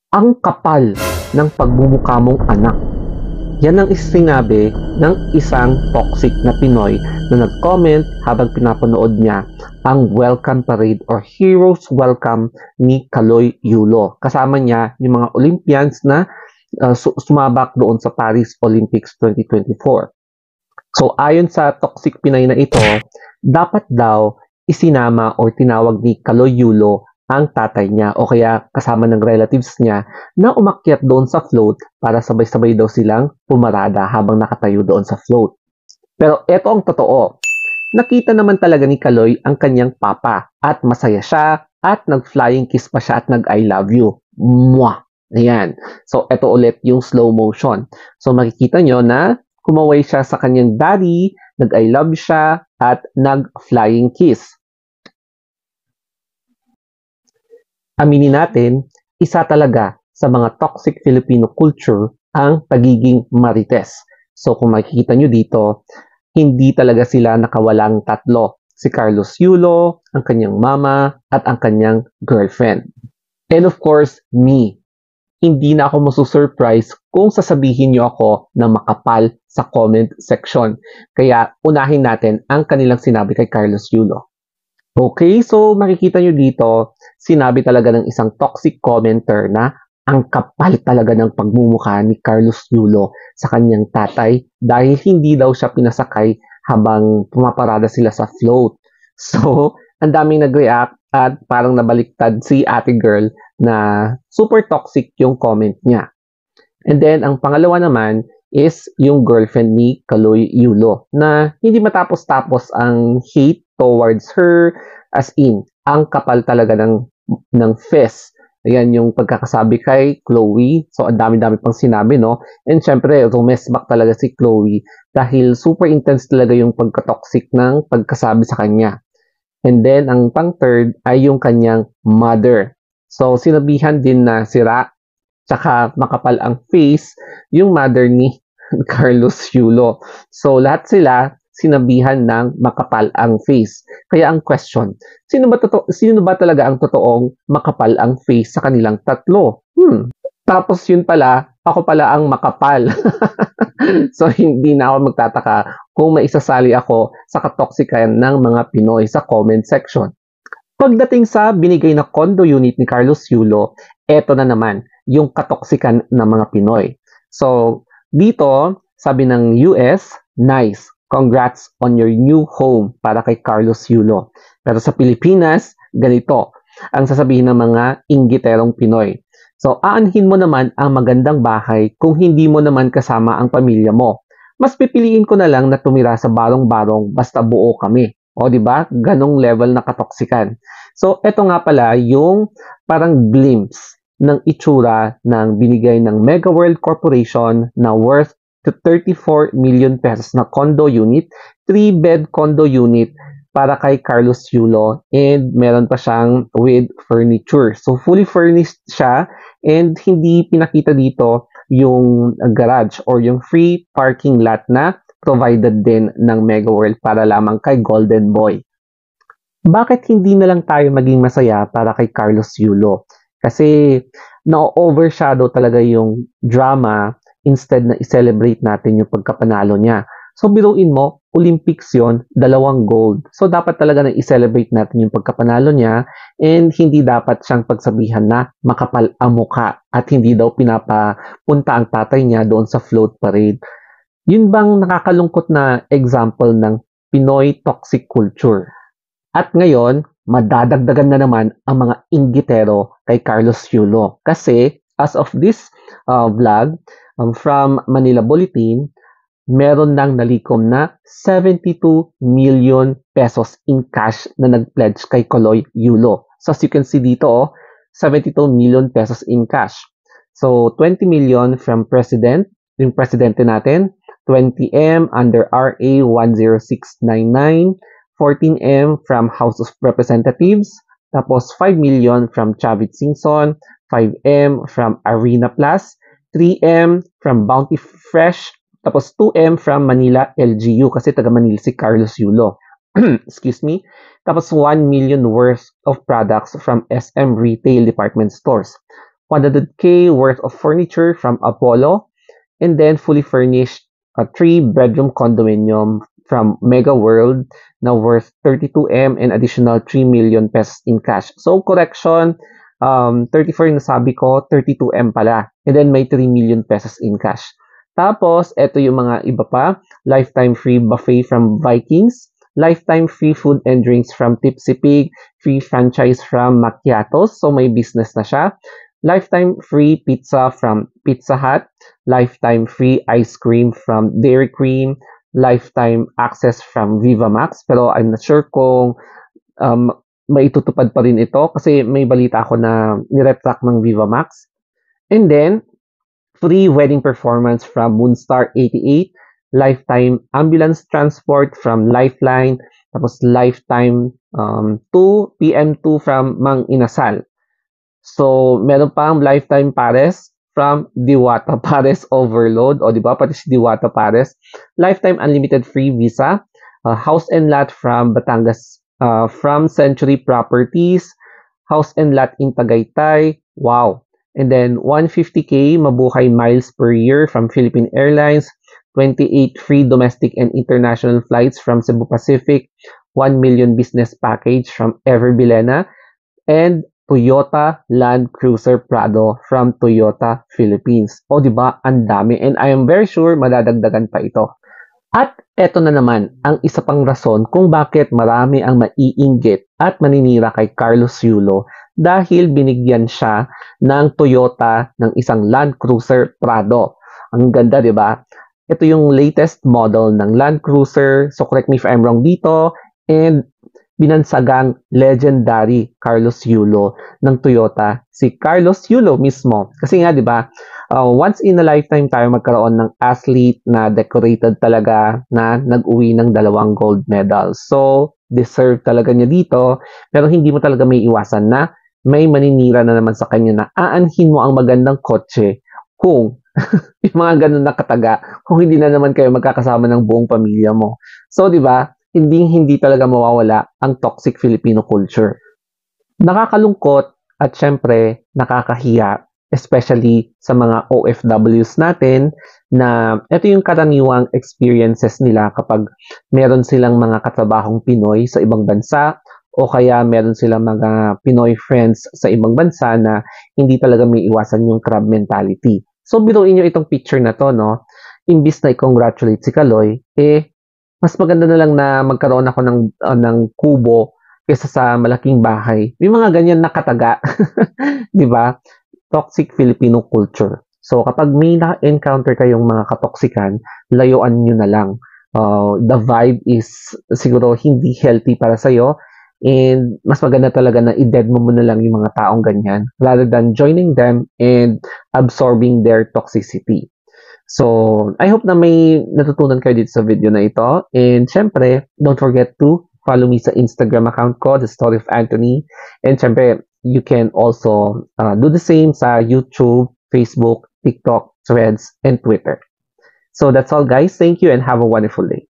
Ang kapal ng pagmumukha mong anak. Yan ang sinabi ng isang toxic na Pinoy na nag-comment habang pinapanood niya ang welcome parade or heroes welcome ni Kaloy Yulo. Kasama niya yung mga Olympians na sumabak doon sa Paris Olympics 2024. So ayon sa toxic Pinay na ito, dapat daw isinama or tinawag ni Kaloy Yulo ang tatay niya o kaya kasama ng relatives niya na umakyat doon sa float para sabay-sabay daw silang pumarada habang nakatayo doon sa float. Pero eto ang totoo. Nakita naman talaga ni Kaloy ang kanyang papa at masaya siya at nag-flying kiss pa siya at nag-I love you. Mwah! Ayan. So, eto ulit yung slow motion. So, makikita nyo na kumaway siya sa kanyang daddy, nag-I love siya, at nag-flying kiss. Aminin natin, isa talaga sa mga toxic Filipino culture ang pagiging marites. So, kung makikita nyo dito, hindi talaga sila nakawalang tatlo. Si Carlos Yulo, ang kanyang mama, at ang kanyang girlfriend. And of course, me. Hindi na ako masusurprise kung sasabihin nyo ako na makapal sa comment section. Kaya unahin natin ang kanilang sinabi kay Carlos Yulo. Okay, so makikita nyo dito, sinabi talaga ng isang toxic commenter na ang kapal talaga ng pagmumukha ni Carlos Yulo sa kanyang tatay dahil hindi daw siya pinasakay habang pumaparada sila sa float. So, ang daming nag-react at parang nabaliktad si ate girl na super toxic yung comment niya. And then, ang pangalawa naman is yung girlfriend ni Kaloy Yulo na hindi matapos-tapos ang hate towards her, as in, ang kapal talaga ng fest. Ayan yung pagkakasabi kay Chloe. So, ang dami-dami pang sinabi, no? And syempre, rumesback talaga si Chloe dahil super intense talaga yung pagka-toxic ng pagkasabi sa kanya. And then, ang pang-third ay yung kanyang mother. So, sinabihan din na sira, tsaka makapal ang face, yung mother ni Carlos Yulo. So, lahat sila sinabihan ng makapal ang face. Kaya ang question, sino ba talaga ang totoong makapal ang face sa kanilang tatlo? Tapos yun pala, ako pala ang makapal. So hindi na ako magtataka kung maisasali ako sa katoksikan ng mga Pinoy sa comment section. Pagdating sa binigay na condo unit ni Carlos Yulo, eto na naman yung katoksikan ng mga Pinoy. So dito, sabi ng US, nice. Congrats on your new home para kay Carlos Yulo. Pero sa Pilipinas, ganito ang sasabihin ng mga inggiterong Pinoy. So, aanhin mo naman ang magandang bahay kung hindi mo naman kasama ang pamilya mo. Mas pipiliin ko na lang na tumira sa barong-barong basta buo kami. O, di ba? Ganong level na katoksikan. So, eto nga pala yung parang glimpse ng itsura ng binigay ng Mega World Corporation na worth to 34 million pesos na condo unit, 3-bed condo unit para kay Carlos Yulo and meron pa siyang with furniture. So fully furnished siya and hindi pinakita dito yung garage or yung free parking lot na provided din ng Mega World para lamang kay Golden Boy. Bakit hindi na lang tayo maging masaya para kay Carlos Yulo? Kasi na-overshadow talaga yung drama instead na i-celebrate natin yung pagkapanalo niya. So, biruin mo, Olympics yon, 2 gold. So, dapat talaga na i-celebrate natin yung pagkapanalo niya and hindi dapat siyang pagsabihan na makapal ang mukha at hindi daw pinapapunta ang tatay niya doon sa float parade. Yun bang nakakalungkot na example ng Pinoy toxic culture? At ngayon, madadagdagan na naman ang mga inggitero kay Carlos Yulo. Kasi, as of this vlog, from Manila Bulletin, meron nang nalikom na 72 million pesos in cash na nag-pledge kay Kaloy Yulo. So as you can see dito, 72 million pesos in cash. So 20 million from President, yung presidente natin, 20M under RA 10699, 14M from House of Representatives, tapos 5 million from Chavit Singson, 5M from Arena Plus, 3M from Bounty Fresh, tapos 2M from Manila LGU kasi taga Manila si Carlos Yulo. Excuse me. Tapos 1 million worth of products from SM Retail Department Stores. 100K worth of furniture from Apollo, and then fully furnished a 3-bedroom condominium from Mega World na worth 32M and additional 3 million pesos in cash. So correction, 34 yung nasabi ko, 32M pala. And then may 3 million pesos in cash. Tapos, eto yung mga iba pa. Lifetime free buffet from Vikings. Lifetime free food and drinks from Tipsy Pig. Free franchise from Macchiatos. So, may business na siya. Lifetime free pizza from Pizza Hut. Lifetime free ice cream from Dairy Cream. Lifetime access from Viva Max. Pero I'm not sure kung maitutupad pa rin ito kasi may balita ako na niretract ng Viva Max. And then, free wedding performance from Moonstar 88, lifetime ambulance transport from Lifeline, tapos lifetime 2 PM2 from Mang Inasal. So, meron pang lifetime pares from Diwata Pares Overload, o di ba, pati si Diwata Pares. Lifetime unlimited free visa, house and lot from Batangas, from Century Properties, house and lot in Tagaytay. Wow. And then 150K mabuhay miles per year from Philippine Airlines, 28 free domestic and international flights from Cebu Pacific, 1 million business package from Ever Bilena, and Toyota Land Cruiser Prado from Toyota Philippines. O di ba, ang dami, and I am very sure madadagdagan pa ito. At eto na naman ang isa pang rason kung bakit marami ang maiinggit at maninira kay Carlos Yulo dahil binigyan siya ng Toyota ng isang Land Cruiser Prado. Ang ganda, di ba? Ito yung latest model ng Land Cruiser. So correct me if I'm wrong dito. And binansagang legendary Carlos Yulo ng Toyota, si Carlos Yulo mismo. Kasi nga, di ba, once in a lifetime tayo magkaroon ng athlete na decorated talaga na nag-uwi ng 2 gold medals. So, deserve talaga niya dito, pero hindi mo talaga may iwasan na may maninira na naman sa kanya na aanhin mo ang magandang kotse kung yung mga ganun na kataga, kung hindi na naman kayo magkakasama ng buong pamilya mo. So, di ba, hindi talaga mawawala ang toxic Filipino culture. Nakakalungkot at syempre nakakahiya, especially sa mga OFWs natin na ito yung karaniwang experiences nila kapag meron silang mga katrabahong Pinoy sa ibang bansa o kaya meron silang mga Pinoy friends sa ibang bansa na hindi talaga may iwasan yung crab mentality. So biruin nyo itong picture na to, no? Imbis na i-congratulate si Kaloy, mas maganda na lang na magkaroon ako ng kubo kaysa sa malaking bahay. May mga ganyan na kataga. Di ba? Toxic Filipino culture. So, kapag may na-encounter kayong mga katoksikan, layuan nyo na lang. The vibe is siguro hindi healthy para sa'yo. And mas maganda talaga na i-dead mo na lang yung mga taong ganyan rather than joining them and absorbing their toxicity. So, I hope na may natutunan kayo dito sa video na ito. And syempre, don't forget to follow me sa Instagram account ko, The Story of Anthony. And syempre, you can also do the same sa YouTube, Facebook, TikTok, Threads, and Twitter. So that's all guys. Thank you and have a wonderful day.